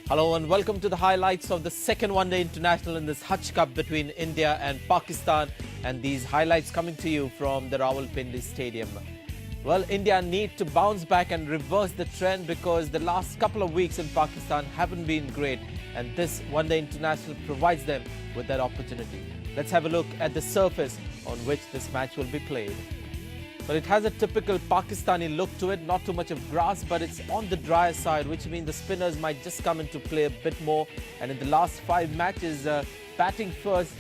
Hello and welcome to the highlights of the second one-day international in this Hutch Cup between India and Pakistan, and these highlights coming to you from the Rawalpindi Stadium. Well, India need to bounce back and reverse the trend because the last couple of weeks in Pakistan haven't been great, and this one-day international provides them with that opportunity. Let's have a look at the surface on which this match will be played. Well, it has a typical Pakistani look to it, not too much of grass, but it's on the drier side, which means the spinners might just come into play a bit more. And in the last 5 matches, batting first,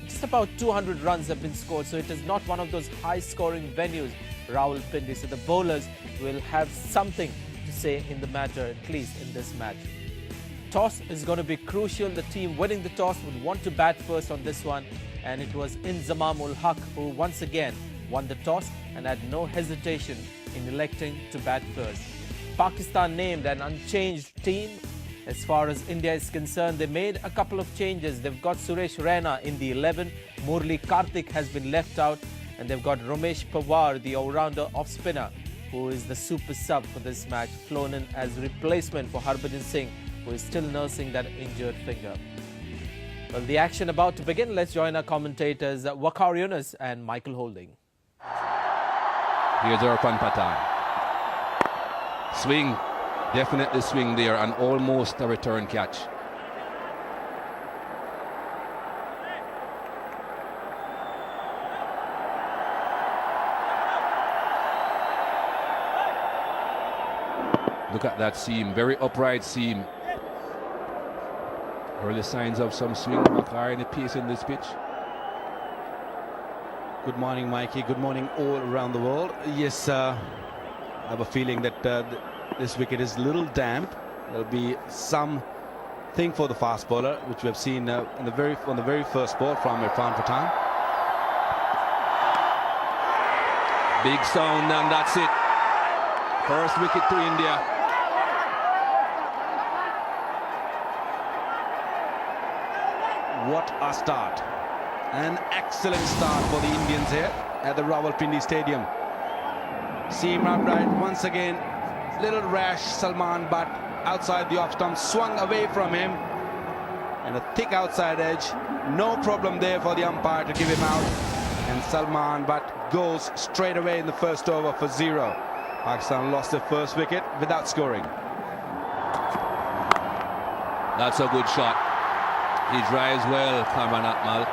just about 200 runs have been scored. So it is not one of those high-scoring venues, Rawalpindi. So the bowlers will have something to say in the matter, at least in this match. Toss is going to be crucial. The team winning the toss would want to bat first on this one. And it was Inzamam-ul-Haq who once again won the toss and had no hesitation in electing to bat first. Pakistan named an unchanged team. As far as India is concerned, they made a couple of changes. They've got Suresh Raina in the 11. Murli Karthik has been left out. And they've got Ramesh Pawar, the all-rounder off-spinner, who is the super sub for this match, flown in as replacement for Harbhajan Singh, who is still nursing that injured finger. Well, the action about to begin. Let's join our commentators, Waqar Yunus and Michael Holding. Here's Irfan Pathan. Swing, definitely swing there, and almost a return catch. Look at that seam, very upright seam. Early signs of some swing, Waqar, any pace in this pitch? Good morning, Mikey. Good morning all around the world. Yes, I have a feeling that this wicket is a little damp. There'll be something for the fast bowler, which we have seen on the very first ball from Irfan Pathan. Big sound, and that's it. First wicket to India. What a start. An excellent start for the Indians here at the Rawalpindi Stadium. Seam upright once again. Little rash Salman, but outside the off stump, swung away from him. And a thick outside edge. No problem there for the umpire to give him out. And Salman, but goes straight away in the first over for 0. Pakistan lost their first wicket without scoring. That's a good shot. He drives well, Kamran Akmal.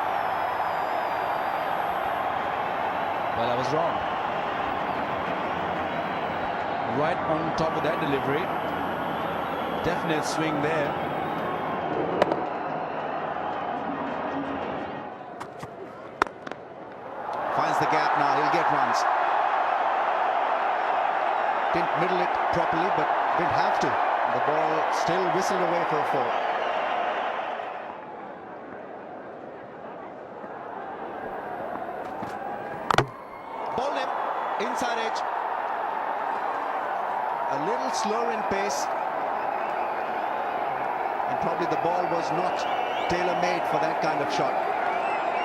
Well, I was wrong. Right on top of that delivery. Definite swing there. Finds the gap now. He'll get runs. Didn't middle it properly, but didn't have to. The ball still whistled away for a 4. Inside edge, a little slower in pace, and probably the ball was not tailor-made for that kind of shot.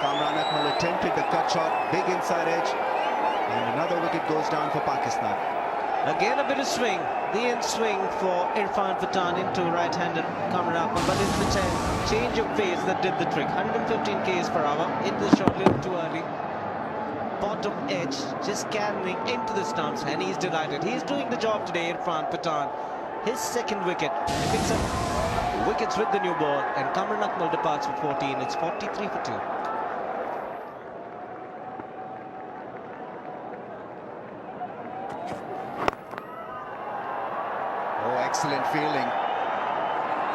Kamran Akmal attempted the cut shot, big inside edge, and another wicket goes down for Pakistan. Again a bit of swing, the in swing for Irfan Pathan into right-handed Kamran Akmal, but it's the change of pace that did the trick. 115 k's per hour, into the shot a little too early. Bottom edge, just cannoning into the stumps, and he's delighted. He's doing the job today, Irfan Pathan. His second wicket. He picks up wickets with the new ball, and Kamran Akmal departs with 14. It's 43 for 2. Oh, excellent fielding.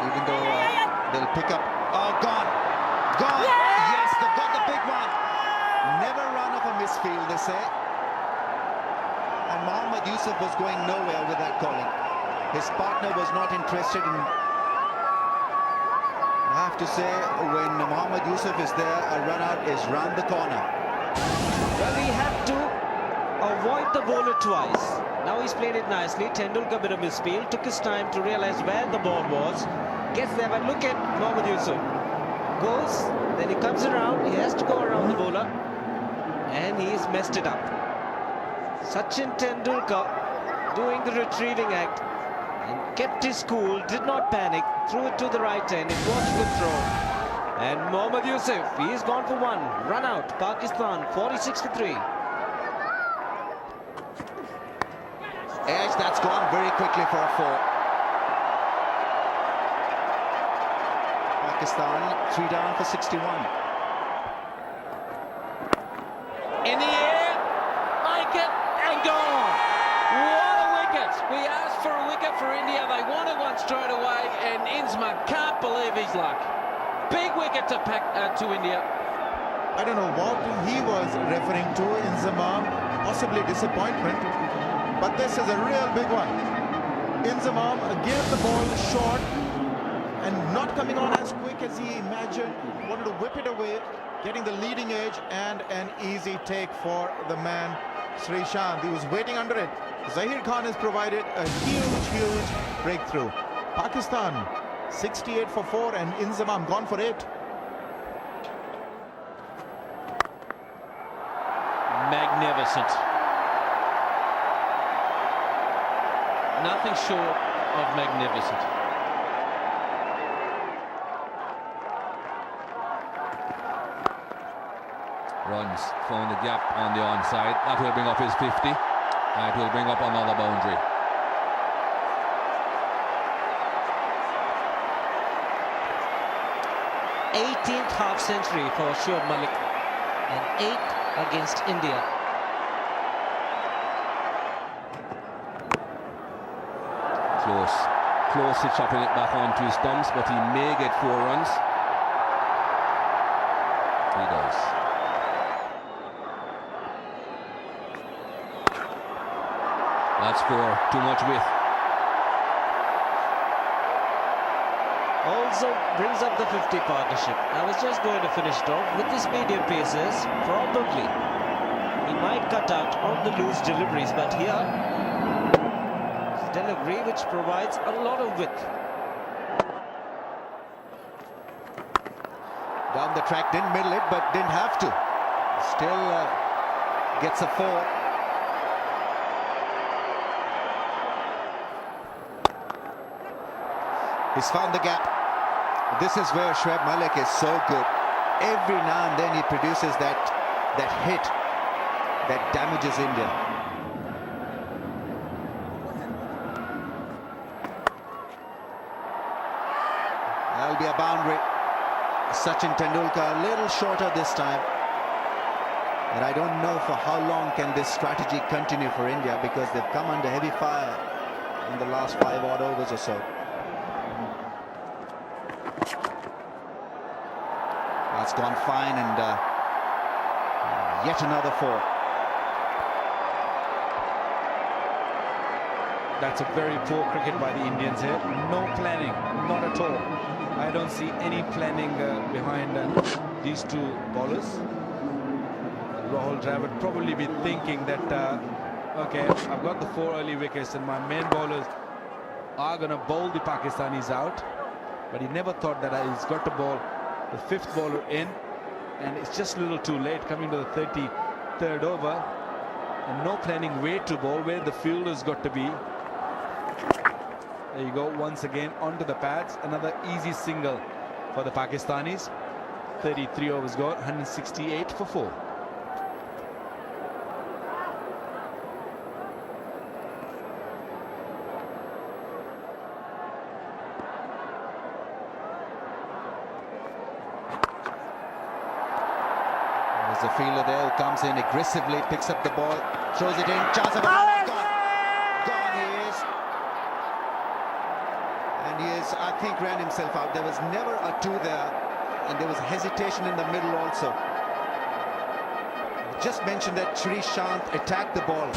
Even though they'll pick up. Oh, gone! Gone! Yes, they've got the big one. Never run off a misfield, they say. And Mohammad Yusuf was going nowhere with that calling. His partner was not interested in... I have to say, when Mohammad Yusuf is there, a run out is round the corner. Well, he had to avoid the bowler twice. Now he's played it nicely. Tendulkar bit of misfield, took his time to realize where the ball was. Gets there, but look at Mohammad Yusuf. Goes, then he comes around, he has to go around the bowler, and he's messed it up. Sachin Tendulkar doing the retrieving act. and kept his cool, did not panic, threw it to the right end. It was a good throw. And Mohammad Yusuf, he's gone for one. Run out, Pakistan, 46-3. Edge, that's gone very quickly for a 4. Pakistan 3 down for 61. In the air, make it and gone. What a wicket. We asked for a wicket for India. They wanted one straight away, and Inzamam can't believe his luck. Big wicket to India. I don't know what he was referring to, Inzamam, possibly disappointment, but this is a real big one. Inzamam gave the ball short and not coming on as quick as he imagined, wanted to whip it away, getting the leading edge, and an easy take for the man Sri Lanka. He was waiting under it. Zahir Khan has provided a huge breakthrough. Pakistan 68 for 4 and Inzamam gone for 8. Magnificent. Nothing short of magnificent. Runs, found the gap on the onside. That will bring up his 50. It will bring up another boundary. th half century for Shoaib Malik and 8th against India. Close to chopping it back onto his stumps, but he may get 4 runs. He does. That's 4, too much width. Also brings up the 50 partnership. I was just going to finish it off with his medium paces. Probably he might cut out on the loose deliveries, but here delivery which provides a lot of width. Down the track, didn't middle it, but didn't have to. Still gets a 4. He's found the gap. This is where Shoaib Malik is so good. Every now and then he produces that hit that damages India. That'll be a boundary. Sachin Tendulkar a little shorter this time. And I don't know for how long can this strategy continue for India, because they've come under heavy fire in the last 5 odd overs or so. That's gone fine, and yet another 4. That's a very poor cricket by the Indians here. No planning, not at all. I don't see any planning behind these 2 bowlers. Rahul Dravid probably be thinking that, okay, I've got the 4 early wickets and my main bowlers are going to bowl the Pakistanis out. But he never thought that he's got to bowl the 5th bowler in, and it's just a little too late coming to the 33rd over, and no planning where to bowl, where the fielder's got to be. There you go, once again onto the pads. Another easy single for the Pakistanis. 33 overs gone, 168 for 4. There's a fielder there who comes in aggressively, picks up the ball, throws it in, chance of a gone. Gone he is. And he is, I think, ran himself out. There was never a 2 there, and there was hesitation in the middle also. Just mentioned that Sri Lanka attacked the ball,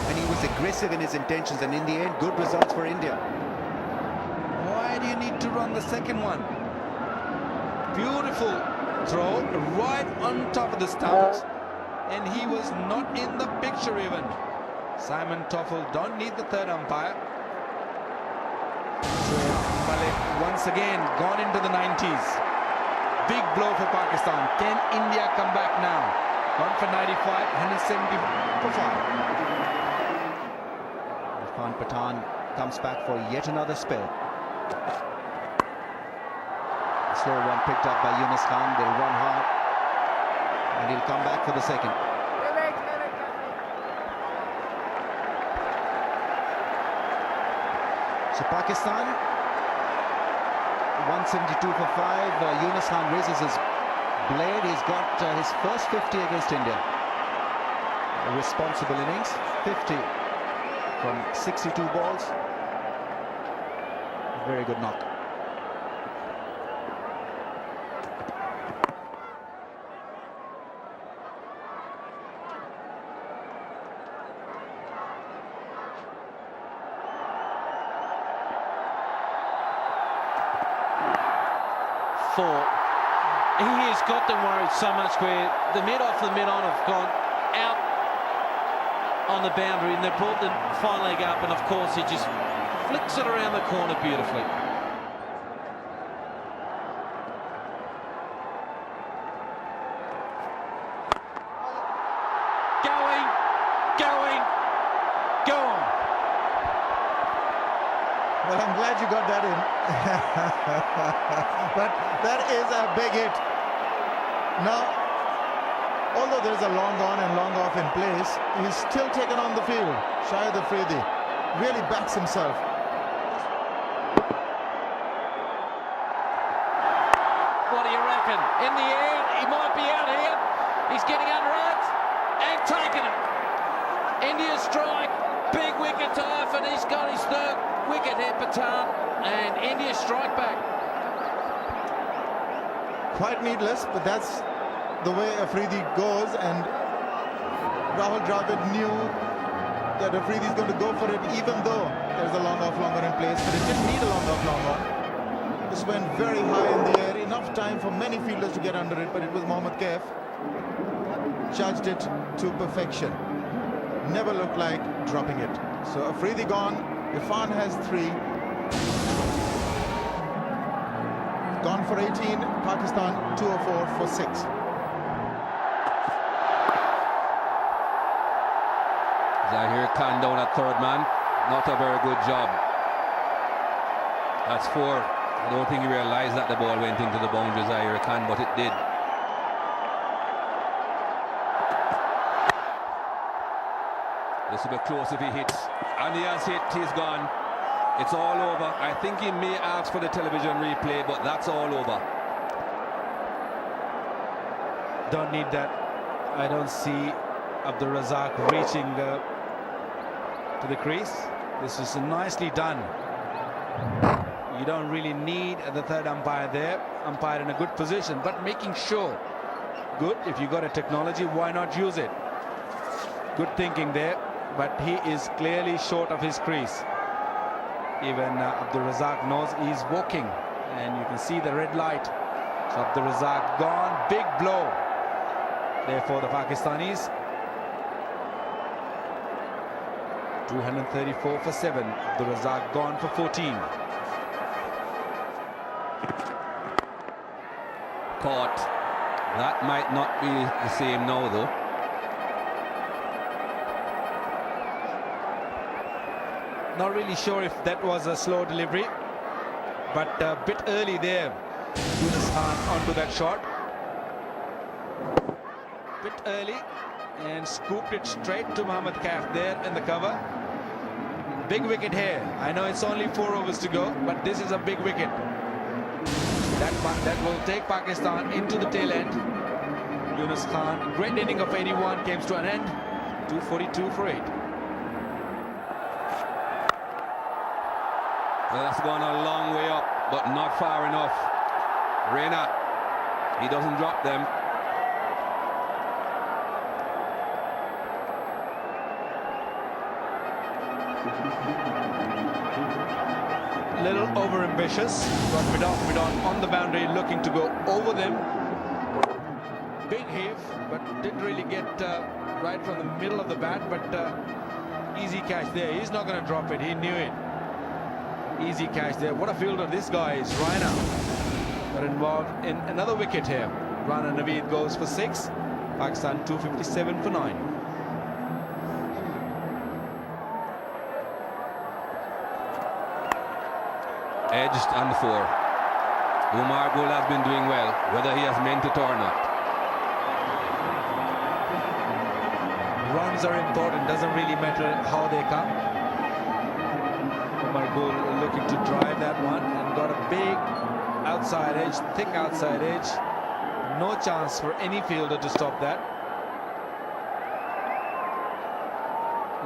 and he was aggressive in his intentions, and in the end, good results for India. Why do you need to run the second one? Beautiful throw right on top of the stumps, and he was not in the picture even. Simon Toffel don't need the 3rd umpire. Malik once again gone into the 90s. Big blow for Pakistan. Can India come back now? Gone for 95, 170 for 5. Irfan Pathan comes back for yet another spell. A slow one picked up by Yunus Khan. They'll run hard and he'll come back for the second. So Pakistan 172 for 5. Yunus Khan raises his blade. He's got his first 50 against India. A responsible innings, 50 from 62 balls. Very good knock. He has got them worried so much where the mid-off and the mid-on have gone out on the boundary and they've brought the fine leg up, and of course he just flicks it around the corner beautifully. Going, gone. Well, I'm glad you got that in. But that is a big hit. Now, although there's a long on and long off in place, he's still taken on the field. Shahid Afridi really backs himself. What do you reckon? In the air, he might be out here. He's getting under it and taking it. India strike, big wicket to off, and he's got his third wicket here, Pathan, and India strike back. Quite needless, but that's the way Afridi goes, and Rahul Dravid knew that Afridi's going to go for it, even though there's a long off, long on in place, but it didn't need a long off, long on. This went very high in the air, enough time for many fielders to get under it, but it was Mohammad Kaif judged it to perfection. Never looked like dropping it. So Afridi gone, Irfan has 3. Gone for 18, Pakistan 204 for 6. Zahir Khan down at third man. Not a very good job. That's 4. I don't think he realized that the ball went into the boundary, Zahir Khan, but it did. This will be close if he hits. And he has hit, he's gone. It's all over. I think he may ask for the television replay, but that's all over. Don't need that. I don't see Abdul Razak reaching to the crease. This is nicely done. You don't really need the third umpire there. Umpire in a good position, but making sure. Good, if you got a technology, why not use it? Good thinking there, but he is clearly short of his crease. Even Abdul Razak knows he's walking, and you can see the red light. So Abdul Razak gone, big blow there for the Pakistanis. 234 for 7. Abdul Razak gone for 14. Caught. That might not be the same now, though. Not really sure if that was a slow delivery, but a bit early there. Yunus Khan onto that shot. Bit early and scooped it straight to Mohammad Kaif there in the cover. Big wicket here. I know it's only 4 overs to go, but this is a big wicket. That will take Pakistan into the tail end. Yunus Khan, great inning of 81, came to an end. 242 for 8. Well, that's gone a long way up, but not far enough. Reina, he doesn't drop them. Little over-ambitious. Got mid-on on the boundary, looking to go over them. Big heave, but didn't really get right from the middle of the bat, but easy catch there. He's not going to drop it. He knew it. Easy catch there. What a fielder this guy is. Raina got involved in another wicket here. Rana Naveed goes for 6. Pakistan 257 for 9. Edged on the 4. Umar Gul has been doing well, whether he has meant it or not. Runs are important, doesn't really matter how they come. Umar Gul looking to drive that one and got a big outside edge, thick outside edge. No chance for any fielder to stop that.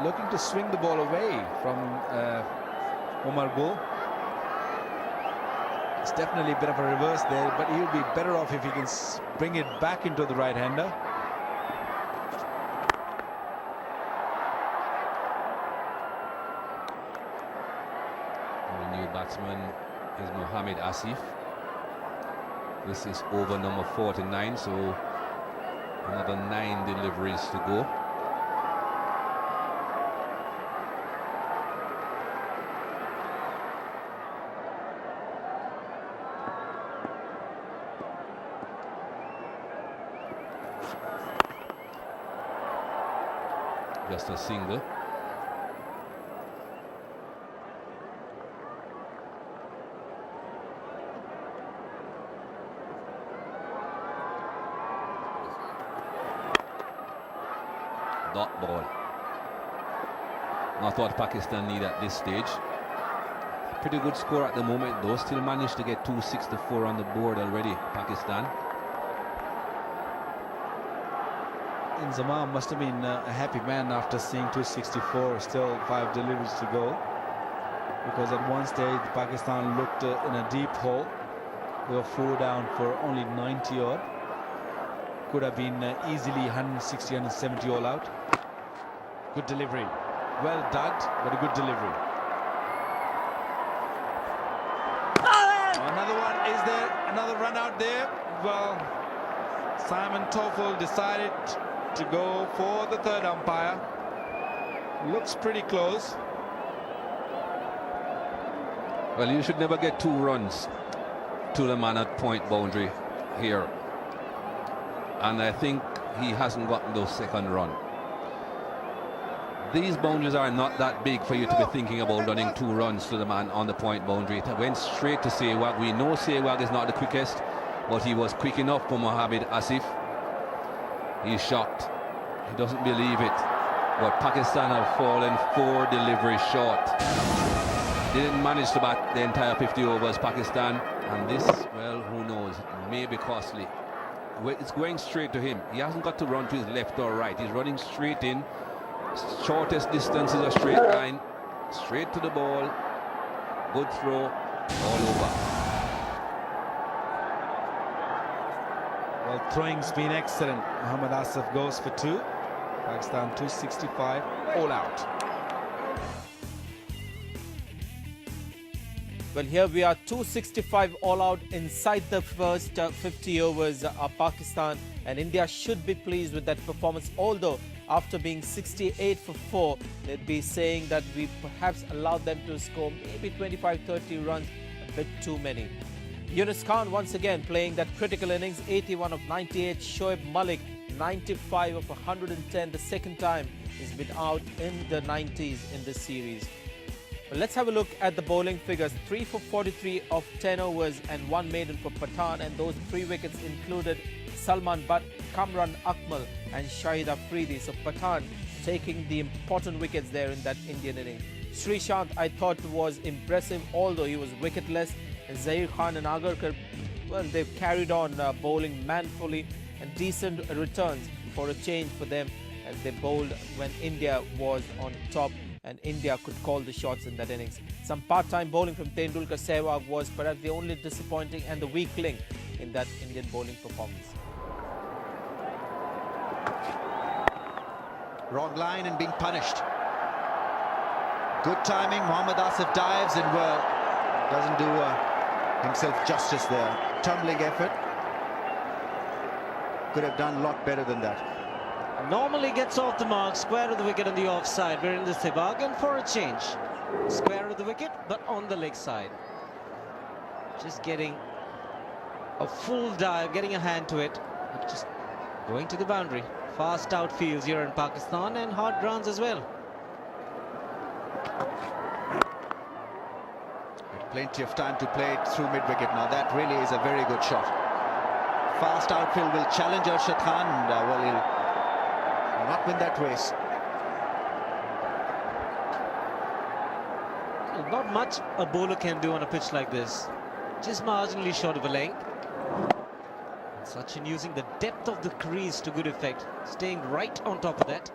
Looking to swing the ball away from Umar Gul. It's definitely a bit of a reverse there, but he'll be better off if he can bring it back into the right-hander. The new batsman is Mohamed Asif. This is over number 49, so another 9 deliveries to go. Just a single. Dot ball. Not what Pakistan need at this stage. Pretty good score at the moment though. Still managed to get 264 on the board already, Pakistan. Inzamam must have been a happy man after seeing 264, still 5 deliveries to go. Because at one stage Pakistan looked in a deep hole. They were 4 down for only 90 odd. Could have been easily 160, 170 all out. Good delivery. Well dug, but a good delivery. Another one. Is there another run out there? Well, Simon Toffel decided to go for the third umpire. Looks pretty close. Well, you should never get 2 runs to the man at point boundary here. And I think he hasn't gotten those second run. These boundaries are not that big for you to be thinking about running 2 runs to the man on the point boundary. It went straight to Sehwag. We know Sehwag is not the quickest, but he was quick enough for Mohamed Asif. He's shocked. He doesn't believe it. But Pakistan have fallen 4 deliveries short. They didn't manage to bat the entire 50 overs, Pakistan. And this, well, who knows, it may be costly. It's going straight to him. He hasn't got to run to his left or right. He's running straight in. Shortest distance is a straight line. Straight to the ball. Good throw. All over. Well, throwing's been excellent. Mohammad Asif goes for 2. Pakistan 265, all out. Well, here we are, 265 all out inside the first 50 overs. Pakistan and India should be pleased with that performance, although after being 68 for 4, they'd be saying that we perhaps allowed them to score maybe 25-30 runs, a bit too many. Yunus Khan once again playing that critical innings, 81 of 98. Shoaib Malik, 95 of 110, the second time he's been out in the 90s in this series. Well, let's have a look at the bowling figures. 3 for 43 of 10 overs and 1 maiden for Pathan, and those 3 wickets included Salman Butt, Kamran Akmal and Shahid Afridi. So Pathan taking the important wickets there in that Indian inning. Srishant, I thought, was impressive, although he was wicketless. And Zahir Khan and Agarkar, well, they've carried on bowling manfully and decent returns for a change for them, as they bowled when India was on top and India could call the shots in that innings. Some part-time bowling from Tendulkar. Sehwag was perhaps the only disappointing and the weak link in that Indian bowling performance. Wrong line and being punished. Good timing. Mohammad Asif dives and doesn't do himself justice there. Tumbling effort. Could have done a lot better than that. Normally gets off the mark, square of the wicket on the offside. We're in the Sehwag for a change. Square of the wicket, but on the leg side. Just getting a full dive, getting a hand to it, but just going to the boundary. Fast outfields here in Pakistan and hard grounds as well. Plenty of time to play it through mid-wicket now. That really is a very good shot. Fast outfield will challenge Arshad Khan. Well, he'll not win that race. Not much a bowler can do on a pitch like this. Just marginally short of a length. Sachin using the depth of the crease to good effect. Staying right on top of that.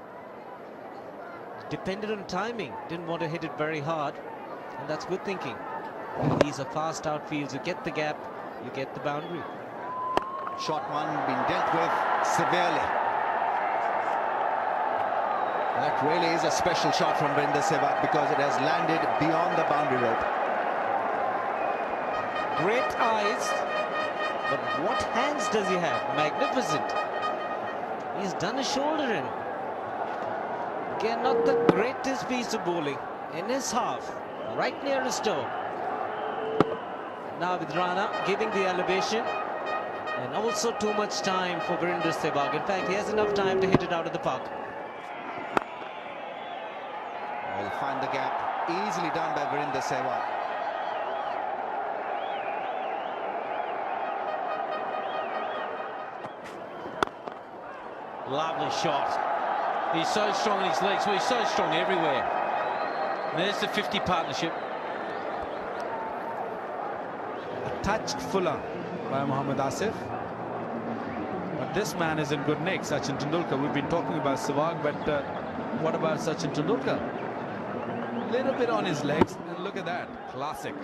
Depended on timing. Didn't want to hit it very hard. And that's good thinking. These are fast outfields. You get the gap, you get the boundary. Shot one being dealt with severely. That really is a special shot from Virender Sehwag because it has landed beyond the boundary rope. Great eyes, but what hands does he have? Magnificent. He's done a shoulder in. Again, not the greatest piece of bowling in his half, right near his toe. Now with Rana giving the elevation, and also too much time for Virender Sehwag. In fact, he has enough time to hit it out of the park. Will find the gap. Easily done by Virender Sehwag. Lovely shot. He's so strong in his legs. Well, he's so strong everywhere. And there's the 50 partnership. Touched fuller by Mohammad Asif. But this man is in good nick, Sachin Tendulkar. We've been talking about Sehwag, but what about Sachin Tendulkar? A little bit on his legs, and look at that. Classic.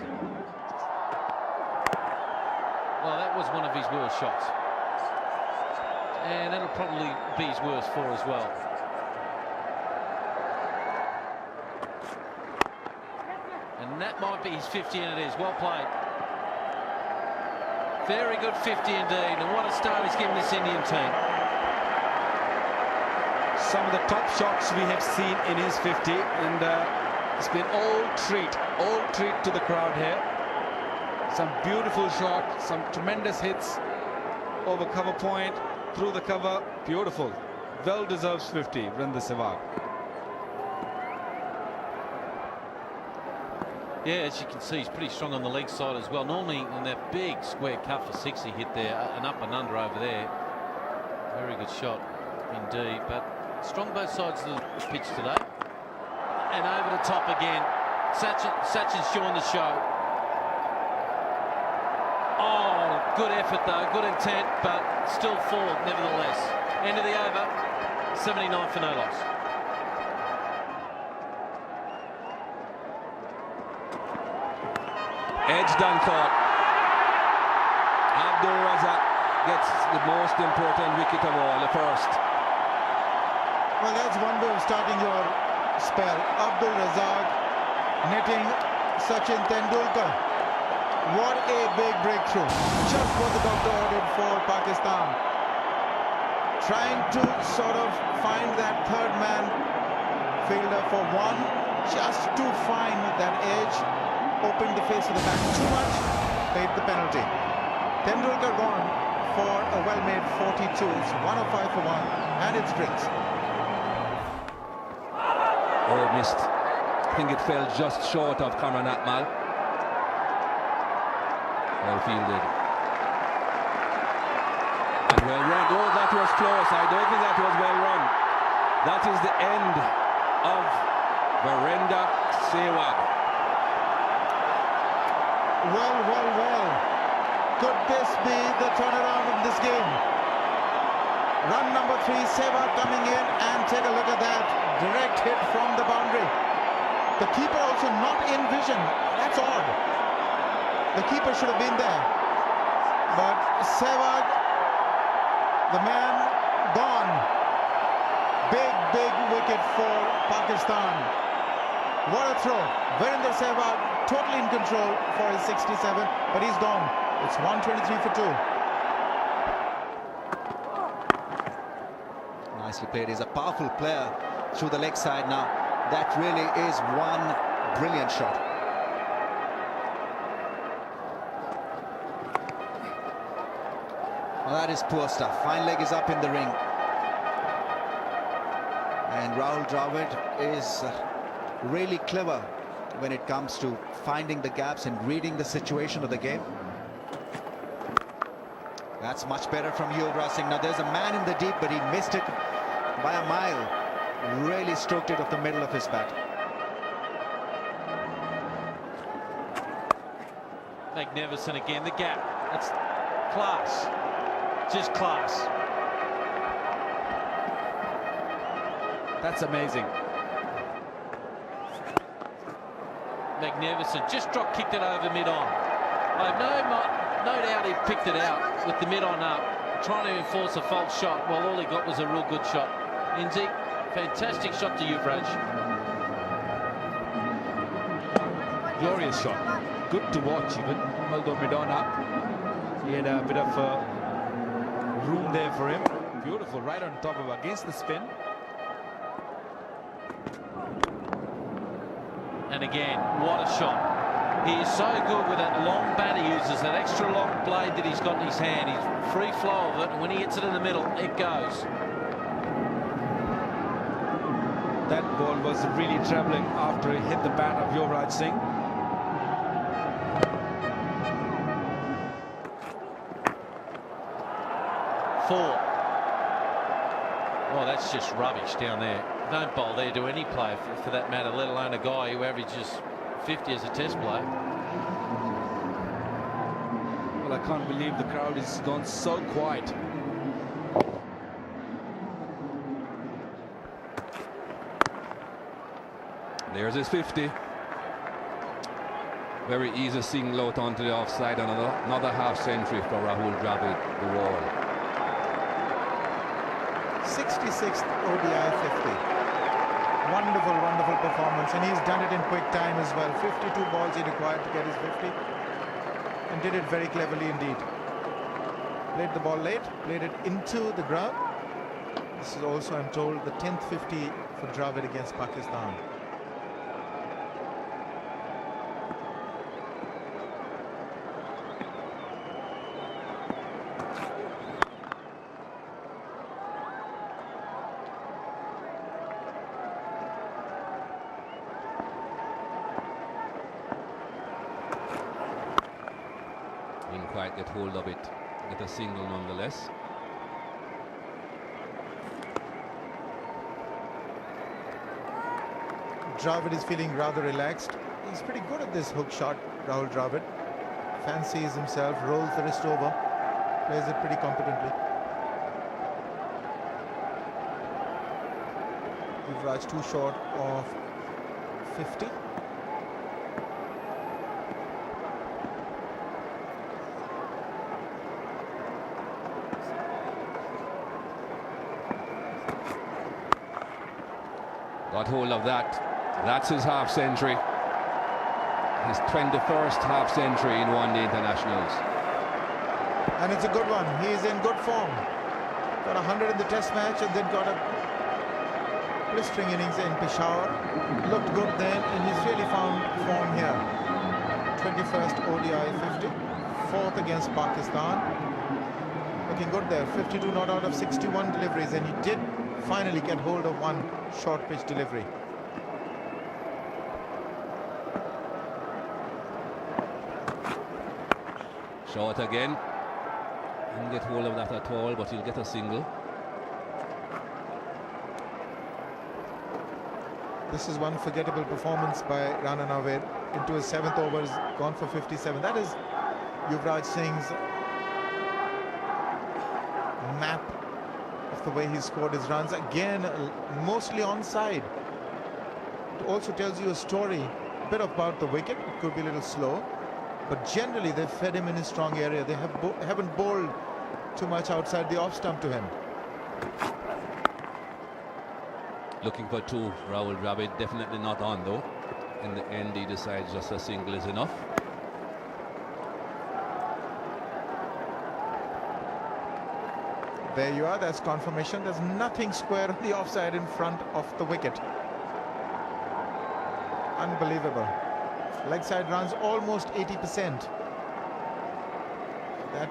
Well, that was one of his worst shots. And that'll probably be his worst four as well. And that might be his 50, and it is. Well played. Very good 50 indeed, and what a start he's given this Indian team. Some of the top shots we have seen in his 50, and it's been all treat to the crowd here. Some beautiful shots, some tremendous hits over cover point, through the cover, beautiful. Well deserves 50, Virender Sehwag. Yeah, as you can see, he's pretty strong on the leg side as well. Normally in that big square cut for 60 hit there, an up and under over there. Very good shot indeed, but strong both sides of the pitch today. And over the top again. Sachin's joined the show. Oh, good effort though, good intent, but still four nevertheless. End of the over, 79 for no loss. Edge done caught. Abdul Razak gets the most important wicket of all, the first. Well, that's one way of starting your spell. Abdul Razak netting Sachin Tendulkar. What a big breakthrough. Just what the doctor ordered for Pakistan. Trying to sort of find that third man fielder for one, just to find that edge. Opened the face of the bat too much, paid the penalty. Tendulkar gone for a well-made 42. It's 105 for one, and it's drinks. Oh, missed. I think it fell just short of Kamran Akmal. Well fielded. And well run. Oh, that was close. I don't think that was well run. That is the end of Virender Sehwag. Well. Could this be the turnaround of this game? Run number 3, Sehwag coming in, and take a look at that. Direct hit from the boundary. The keeper also not in vision. That's odd. The keeper should have been there. But Sehwag, the man, gone. Big wicket for Pakistan. What a throw. Virender Sehwag totally in control for his 67, but he's gone. It's 123 for 2. Nicely played. He's a powerful player through the leg side now. That really is one brilliant shot. Well, that is poor stuff. Fine leg is up in the ring. And Rahul Dravid is really clever when it comes to finding the gaps and reading the situation of the game. That's much better from Yuvraj Singh. Now there's a man in the deep, but he missed it by a mile. Really stroked it off the middle of his bat. Magnificent again, the gap. That's class. Just class. That's amazing. Magnificent. Just drop kicked it over mid-on. I have no doubt he picked it out with the mid-on up, trying to enforce a false shot. Well, all he got was a real good shot. Inzi, fantastic shot to Yuvraj. Glorious shot. Good to watch even. Although mid-on up, he had a bit of room there for him. Beautiful, right on top of against the spin. And again, what a shot. He is so good with that long bat he uses, that extra long blade that he's got in his hand. He's free flow of it, and when he hits it in the middle, it goes. That ball was really travelling after he hit the bat of Yuvraj Singh. Four. Oh, that's just rubbish down there. Don't bowl there to any player for that matter, let alone a guy who averages 50 as a test player. Well, I can't believe the crowd has gone so quiet. There's his 50. Very easy single out onto the offside. Another half century for Rahul Dravid, the wall. 66th ODI 50. Wonderful, wonderful performance, and he's done it in quick time as well. 52 balls he required to get his 50, and did it very cleverly indeed. Played the ball late, played it into the ground. This is also, I'm told, the 10th 50 for Dravid against Pakistan. Didn't quite get hold of it. Get a single nonetheless. Dravid is feeling rather relaxed. He's pretty good at this hook shot, Rahul Dravid. Fancies himself, rolls the wrist over, plays it pretty competently. Yuvraj too short of 50. Got hold of that. That's his half century. His 21st half century in one-day internationals. And it's a good one. He's in good form. Got 100 in the test match and then got a blistering innings in Peshawar. Looked good then, and he's really found form here. 21st ODI 50. 4th against Pakistan. Looking good there. 52 not out of 61 deliveries, and he did finally get hold of one short pitch delivery. Short again. Didn't get hold of that at all, but he'll get a single. This is one forgettable performance by Rana Nawaz. Into his 7th overs, gone for 57. That is Yuvraj Singh's map of the way he scored his runs. Again, mostly onside. It also tells you a story, a bit about the wicket. It could be a little slow, but generally they've fed him in his strong area. They haven't bowled too much outside the off stump to him. Looking for two. Rahul Dravid definitely not on though. In the end, he decides just a single is enough. There you are, that's confirmation. There's nothing square on the offside in front of the wicket. Unbelievable. Leg side runs almost 80%. That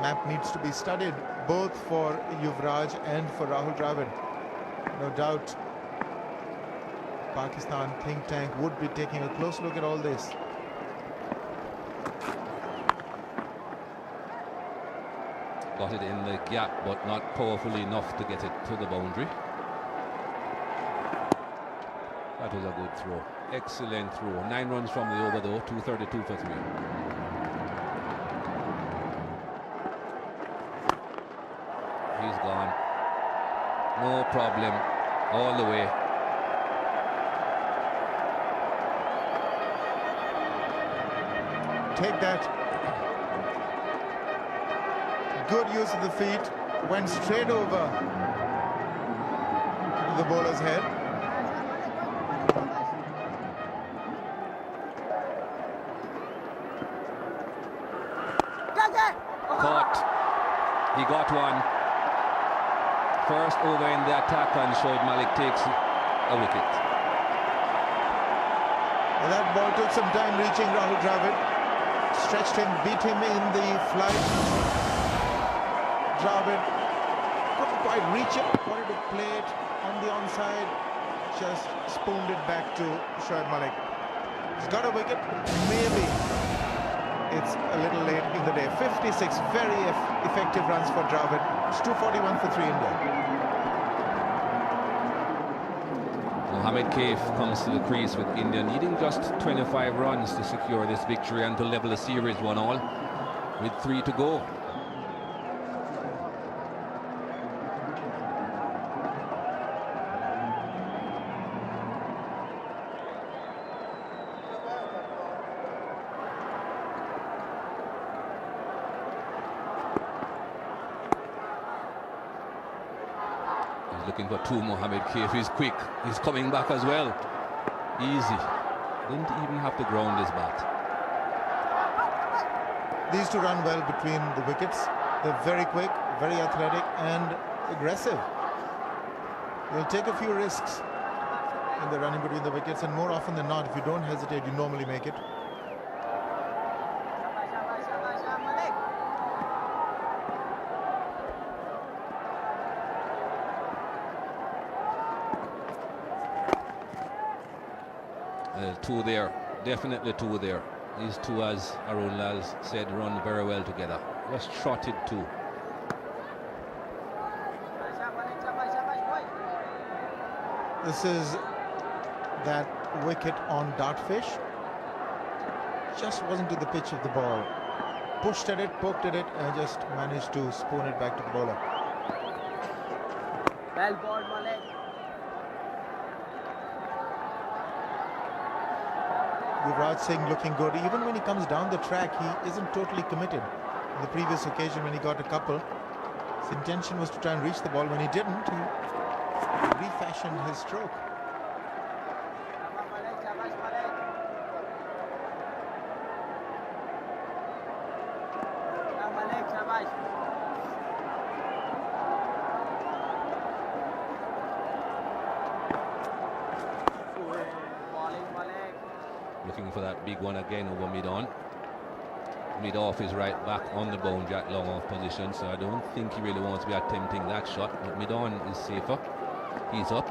map needs to be studied both for Yuvraj and for Rahul Dravid. No doubt Pakistan think tank would be taking a close look at all this. Got it in the gap, but not powerfully enough to get it to the boundary. That was a good throw. Excellent throw. 9 runs from the over though, 232 for 3. He's gone. No problem. All the way. Take that. Good use of the feet. Went straight over the bowler's head. Caught. He got one. First over in the attack, and Shoaib Malik takes a wicket. That ball took some time reaching Rahul Dravid. Stretched him, beat him in the flight. Dravid couldn't quite reach it. Wanted to play it on the onside. Just spooned it back to Shoaib Malik. He's got a wicket. Maybe it's a little late in the day. 56 very effective runs for Dravid. It's 241 for 3 India. Mohammad Kaif comes to the crease with India needing just 25 runs to secure this victory and to level the series 1-all with 3 to go. Looking for 2, Mohammad Kaif. He's quick. He's coming back as well. Easy. Didn't even have to ground his bat. These two run well between the wickets. They're very quick, very athletic and aggressive. They'll take a few risks in the running between the wickets, and more often than not, if you don't hesitate, you normally make it. Two there, definitely 2 there. These two, as Arun Lal said, run very well together. Just trotted 2. This is that wicket on Dartfish. Just wasn't to the pitch of the ball. Pushed at it, poked at it, and just managed to spoon it back to the bowler. Well bowled, Malik. Yuvraj Singh looking good. Even when he comes down the track, he isn't totally committed. On the previous occasion when he got a couple, his intention was to try and reach the ball. When he didn't, he refashioned his stroke. Looking for that big one again over mid-on. Mid-off is right back on the boundary at long-off position, so I don't think he really wants to be attempting that shot, but mid-on is safer. He's up.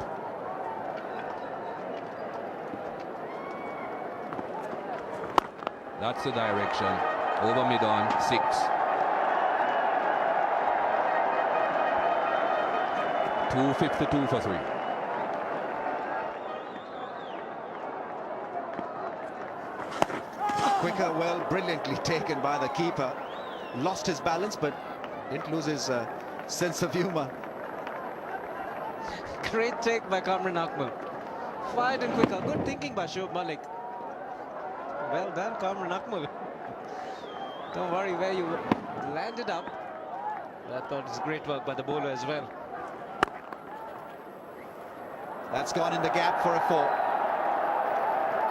That's the direction. Over mid-on, 6. 252 for 3. Quicker, well, brilliantly taken by the keeper. Lost his balance, but didn't lose his sense of humor. Great take by Kamran Akmal. Fired and quicker. Good thinking by Shoaib Malik. Well done, Kamran Akmal. Don't worry where you landed up. I thought it was great work by the bowler as well. That's gone in the gap for a 4.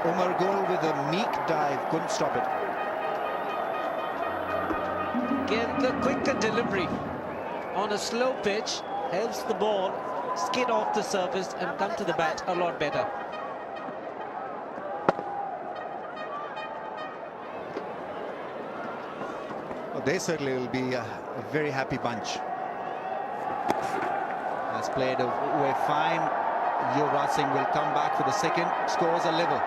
Umar Gul with a meek dive, couldn't stop it. Again, the quicker delivery on a slow pitch helps the ball skid off the surface and come to the bat a lot better. Well, they certainly will be a very happy bunch. That's played away fine. Yuvraj Singh will come back for the second. Scores are level.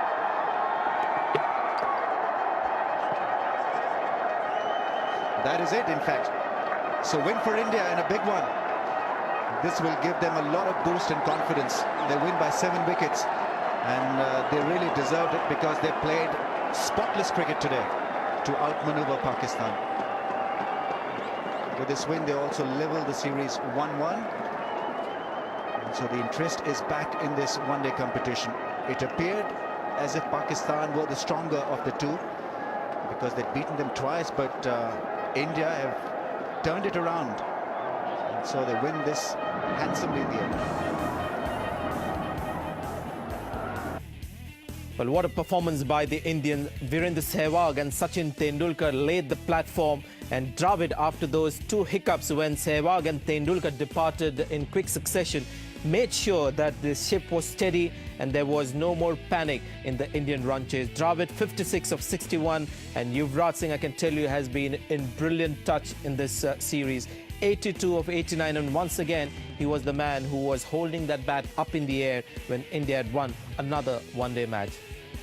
That is it, in fact. So win for India and a big one. This will give them a lot of boost and confidence. They win by 7 wickets and they really deserved it because they played spotless cricket today to outmaneuver Pakistan. With this win, they also leveled the series 1-1. So the interest is back in this one-day competition. It appeared as if Pakistan were the stronger of the two because they'd beaten them twice, but India have turned it around. And so they win this handsomely in the end. Well, what a performance by the Indians. Virendra Sehwag and Sachin Tendulkar laid the platform, and Dravid, after those 2 hiccups when Sehwag and Tendulkar departed in quick succession, made sure that the ship was steady and there was no more panic in the Indian run chase. Dravid 56 of 61, and Yuvraj Singh, I can tell you, has been in brilliant touch in this series. 82 of 89, and once again he was the man who was holding that bat up in the air when India had won another one-day match.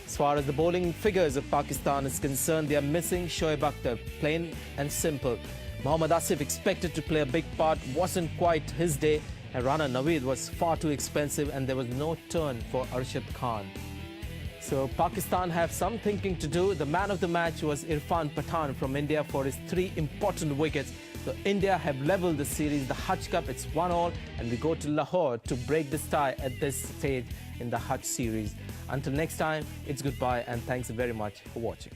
As far as the bowling figures of Pakistan is concerned, they are missing Shoaib Akhtar, plain and simple. Mohammad Asif, expected to play a big part, wasn't quite his day, and Rana Naveed was far too expensive, and there was no turn for Arshad Khan. So Pakistan have some thinking to do. The man of the match was Irfan Pathan from India for his 3 important wickets. So India have leveled the series, the Hutch Cup, it's 1-1, and we go to Lahore to break this tie at this stage in the Hutch series. Until next time, it's goodbye and thanks very much for watching.